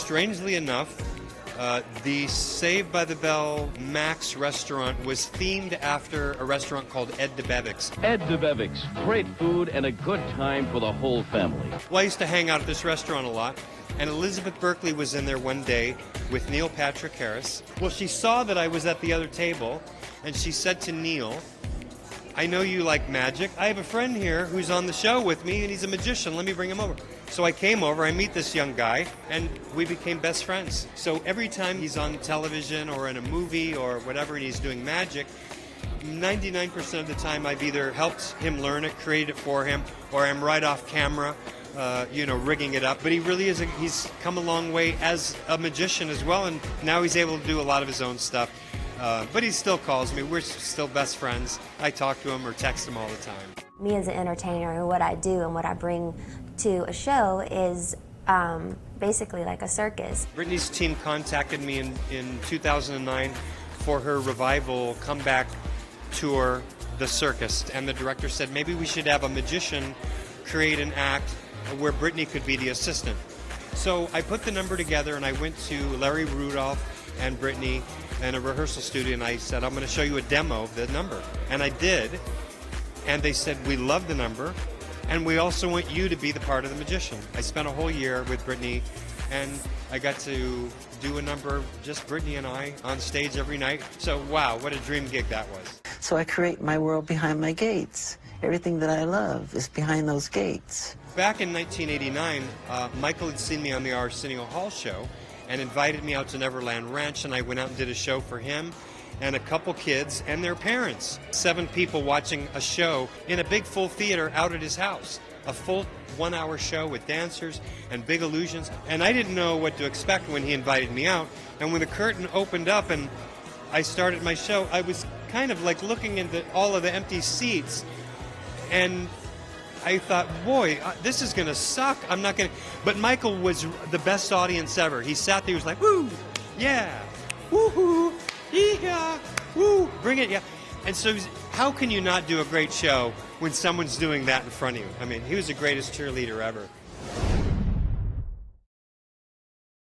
strangely enough, the Saved by the Bell Max restaurant was themed after a restaurant called Ed DeBevick's. Ed DeBevick's, great food and a good time for the whole family. Well, I used to hang out at this restaurant a lot, and Elizabeth Berkley was in there one day with Neil Patrick Harris. Well, she saw that I was at the other table, and she said to Neil, "I know you like magic. I have a friend here who's on the show with me, and he's a magician. Let me bring him over." So I came over, I meet this young guy, and we became best friends. So every time he's on television or in a movie or whatever and he's doing magic, 99% of the time I've either helped him learn it, create it for him, or I'm right off camera, rigging it up. But he really is, he's come a long way as a magician as well, and now he's able to do a lot of his own stuff. But he still calls me. We're still best friends. I talk to him or text him all the time. Me as an entertainer and what I do and what I bring to a show is basically like a circus. Britney's team contacted me in 2009 for her revival comeback tour, The Circus, and the director said maybe we should have a magician create an act where Britney could be the assistant. So I put the number together and I went to Larry Rudolph and Britney in a rehearsal studio and I said, I'm going to show you a demo of the number. And I did. And they said, we love the number, and we also want you to be the part of the magician. I spent a whole year with Britney, and I got to do a number, just Britney and I, on stage every night. So, wow, what a dream gig that was. So I create my world behind my gates. Everything that I love is behind those gates. Back in 1989, Michael had seen me on the Arsenio Hall show and invited me out to Neverland Ranch, and I went out and did a show for him and a couple kids and their parents. 7 people watching a show in a big full theater out at his house. A full 1-hour show with dancers and big illusions. And I didn't know what to expect when he invited me out. And when the curtain opened up and I started my show, I was kind of like looking into all of the empty seats. And I thought, boy, this is going to suck. I'm not going to. But Michael was the best audience ever. He sat there, he was like, woo, yeah, woo-hoo. Yeah, woo, bring it, yeah. And so how can you not do a great show when someone's doing that in front of you? I mean, he was the greatest cheerleader ever.